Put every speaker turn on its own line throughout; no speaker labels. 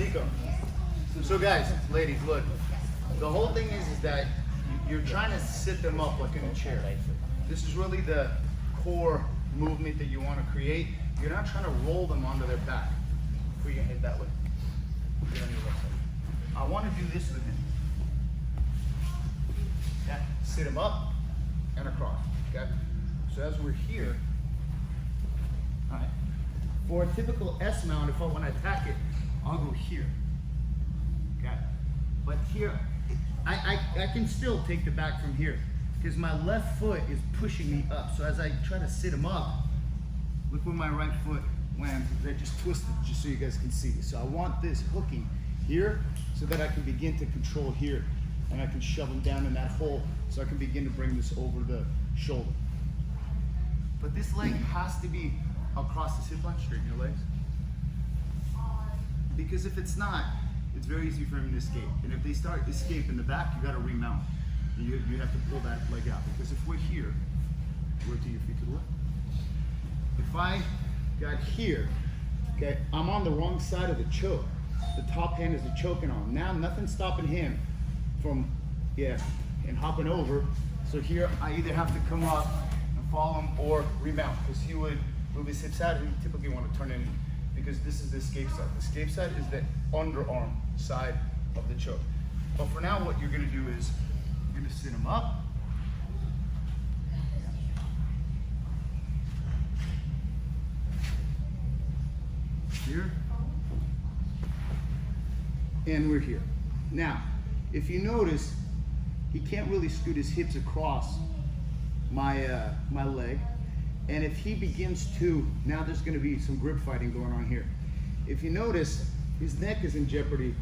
Chico. So guys, ladies, look. The whole thing is that you're trying to sit them up like in a chair. This is really the core movement that you want to create. You're not trying to roll them onto their back. Put your head that way. Get on your left side. I want to do this with him. Yeah, sit him up and across. Okay. So as we're here, all right. For a typical S mount, if I want to attack it, I'll go here. Okay. But here, I can still take the back from here because my left foot is pushing me up. So as I try to sit him up, look where my right foot lands. I just twisted just so you guys can see. So I want this hooking here so that I can begin to control here and I can shove him down in that hole so I can begin to bring this over the shoulder. But this leg has to be across the hip line. Straighten your legs. Because if it's not, it's very easy for him to escape. And if they start escape in the back, you got to remount. You have to pull that leg out. Because if we're here, rotate your feet to the left. If I got here, okay, I'm on the wrong side of the choke. The top hand is the choking arm. Now nothing's stopping him from, and hopping over. So here I either have to come up and follow him or remount. Because he would move his hips out and he typically want to turn in. Because this is the escape side. The escape side is the underarm side of the choke. But for now, what you're going to do is you're going to sit him up. Here. And we're here. Now, if you notice, he can't really scoot his hips across my leg. And if he begins to, now there's going to be some grip fighting going on here. If you notice, his neck is in jeopardy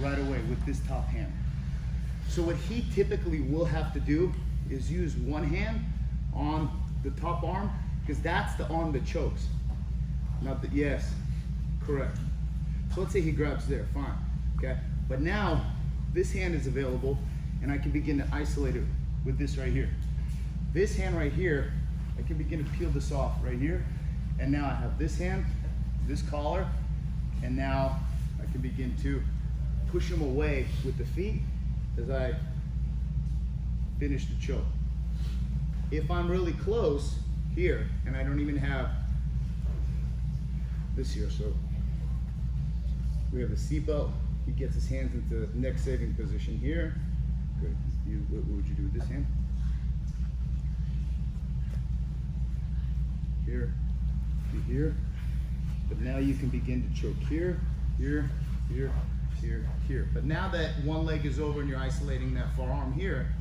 right away with this top hand. So what he typically will have to do is use one hand on the top arm, because that's the arm that chokes. Not the, yes, correct. So let's say he grabs there, fine, okay? But now, this hand is available, and I can begin to isolate it with this right here. This hand right here, I can begin to peel this off right here. And now I have this hand, this collar, and now I can begin to push him away with the feet as I finish the choke. If I'm really close here, and I don't even have this here, so we have a seatbelt. He gets his hands into neck saving position here. Good. What would you do with this hand? Here, to here, but now you can begin to choke here, here, here, here, here. But now that one leg is over and you're isolating that forearm here,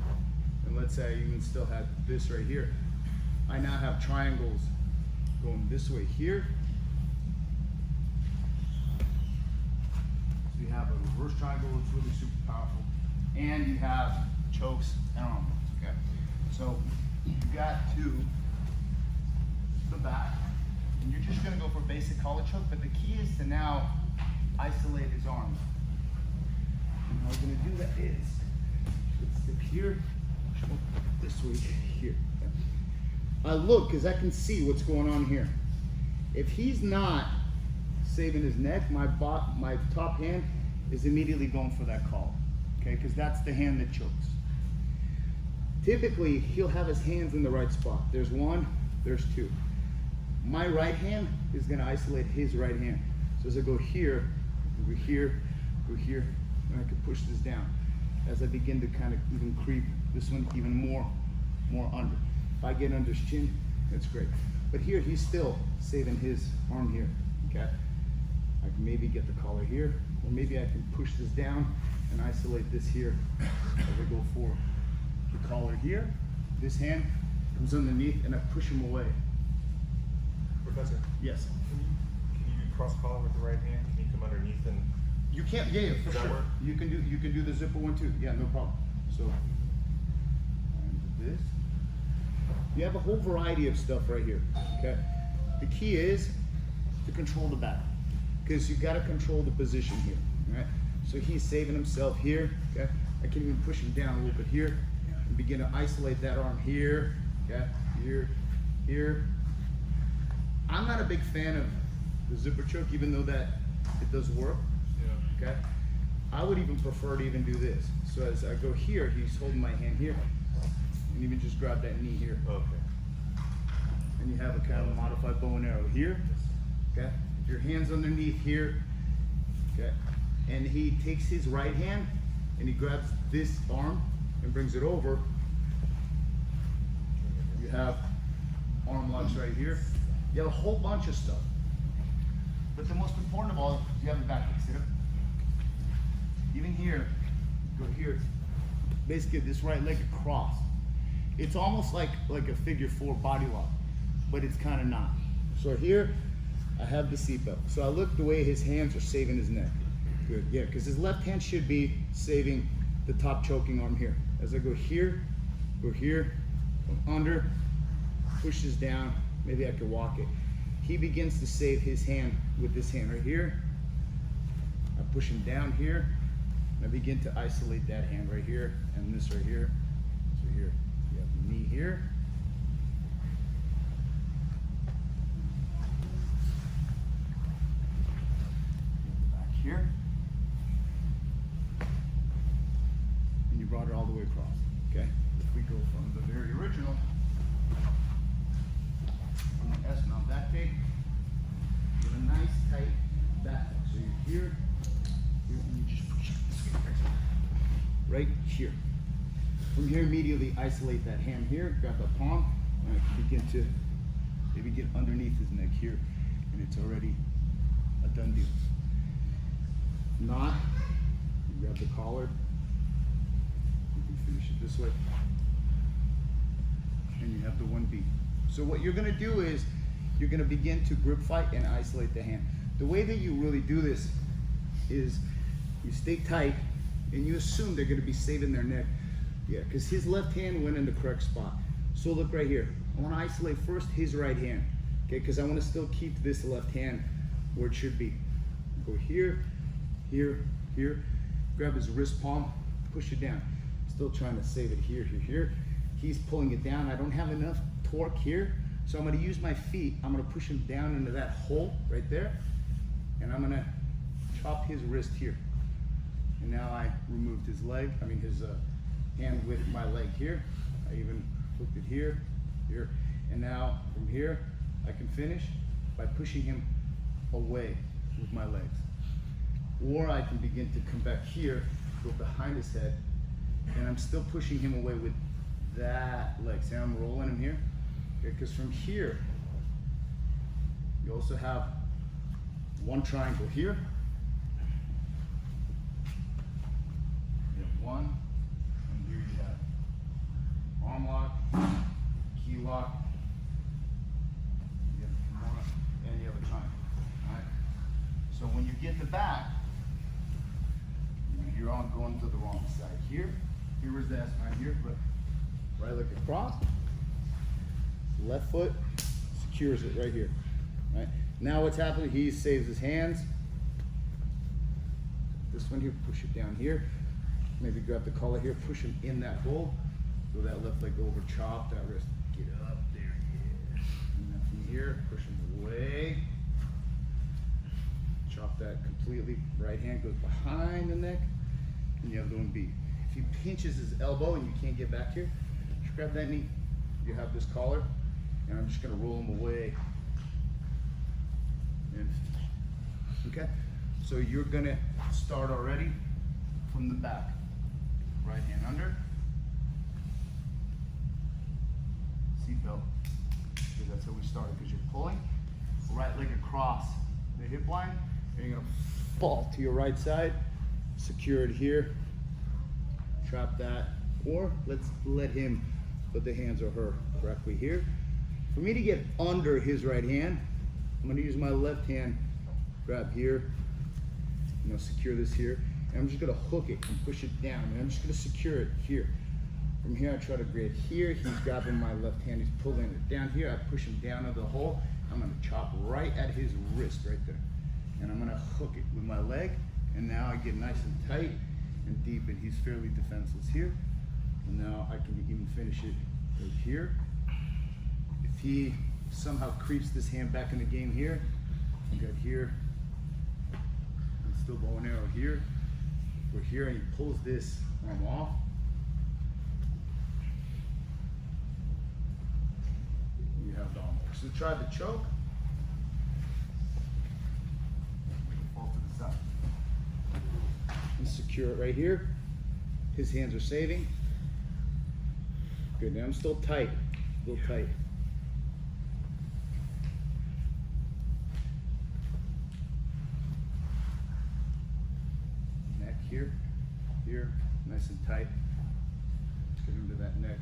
and let's say you can still have this right here, I now have triangles going this way here. So you have a reverse triangle, it's really super powerful, and you have chokes and arm locks, okay? So you got to the back, and you're just going to go for basic collar choke, but the key is to now isolate his arms. And how we're going to do that is let's stick here, this way, here. I look because I can see what's going on here. If he's not saving his neck, my top hand is immediately going for that collar, okay? Because that's the hand that chokes. Typically, he'll have his hands in the right spot. There's one, there's two. My right hand is going to isolate his right hand. So as I go here, go here, go here, and I can push this down. As I begin to kind of even creep this one even more under. If I get under his chin, that's great. But here, he's still saving his arm here, okay? I can maybe get the collar here, or maybe I can push this down and isolate this here as I go for the collar here. This hand comes underneath, and I push him away.
Professor?
Yes.
Can you cross collar with the right hand? Can you come underneath and?
You can't. Yeah, for
Does that
sure.
work?
You can do the zipper one too. Yeah, no problem. So, and this. You have a whole variety of stuff right here. Okay. The key is to control the back, because you got to control the position here. Right. So he's saving himself here. Okay. I can even push him down a little bit here and begin to isolate that arm here. Okay. Here. Here. I'm not a big fan of the zipper choke, even though that it does work.
Yeah.
okay? I would even prefer to even do this. So as I go here, he's holding my hand here, and even just grab that knee here.
Okay.
And you have a kind of modified bow and arrow here, okay? Your hand's underneath here, okay? And he takes his right hand and he grabs this arm and brings it over. You have arm locks right here. You have a whole bunch of stuff. But the most important of all is you have the back leg. Sit up. Even here, go here. Basically this right leg across. It's almost like a figure 4 body lock, but it's kind of not. So here, I have the seatbelt. So I look the way his hands are saving his neck. Good, yeah, because his left hand should be saving the top choking arm here. As I go here, go under, pushes down, maybe I could walk it. He begins to save his hand with this hand right here. I push him down here, and I begin to isolate that hand right here, and this right here. So here, you have the knee here. Back here. And you brought it all the way across, okay? If we go from the very original, on the S mount back take, with a nice tight back. So you're here, and you just push right here. From here, immediately isolate that hand here, grab the palm, and I can begin to maybe get underneath his neck here, and it's already a done deal. Not, you grab the collar, you can finish it this way, and you have the 1B. So what you're gonna do is, you're gonna begin to grip fight and isolate the hand. The way that you really do this is, you stay tight, and you assume they're gonna be saving their neck. Yeah, because his left hand went in the correct spot. So look right here. I wanna isolate first his right hand, okay? Because I wanna still keep this left hand where it should be. Go here, here, here. Grab his wrist palm, push it down. Still trying to save it here, here, here. He's pulling it down. I don't have enough torque here, so I'm gonna use my feet. I'm gonna push him down into that hole right there, and I'm gonna chop his wrist here. And now I removed his leg, his hand with my leg here. I even hooked it here, here. And now from here, I can finish by pushing him away with my legs. Or I can begin to come back here, go behind his head, and I'm still pushing him away with that leg. See how I'm rolling him here? Okay, because from here, you also have one triangle here. You have one, and here you have arm lock, key lock, you have a Kimura, and you have a triangle. All right? So when you get the back, you're on going to the wrong side. Here was the S right here, but right leg across, left foot secures it right here. Right? Now what's happening, he saves his hands. This one here, push it down here. Maybe grab the collar here, push him in that hole. Throw that left leg over, chop that wrist, get up there, yeah. And then from here, push him away. Chop that completely. Right hand goes behind the neck, and you have the 1B. If he pinches his elbow and you can't get back here, just grab that knee. You have this collar, and I'm just gonna roll him away. And okay, so you're gonna start already from the back. Right hand under, seatbelt. So that's how we started, because you're pulling. Right leg across the hip line, and you're gonna fall to your right side, secure it here, trap that, or let's let him put the hands or her correctly here. For me to get under his right hand, I'm gonna use my left hand, grab here, secure this here, and I'm just gonna hook it and push it down, and I'm just gonna secure it here. From here, I try to grab here, he's grabbing my left hand, he's pulling it down here, I push him down into the hole, I'm gonna chop right at his wrist right there. And I'm gonna hook it with my leg, and now I get nice and tight and deep, and he's fairly defenseless here. And now I can even finish it right here. If he somehow creeps this hand back in the game here, I got here, and still bow and arrow here. We're here and he pulls this arm off. You have the arm. So try the choke. Fall to the side. And secure it right here. His hands are saving. Good, now I'm still tight, a little tight. Neck here, nice and tight. Get him to that neck.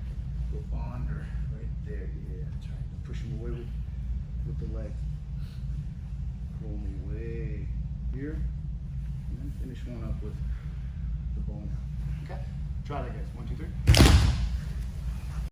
Go under, right there, yeah, that's right. Push him away with the leg. Pull him away here, and then finish one up with the bone. Okay, try that guys, 1, 2, 3.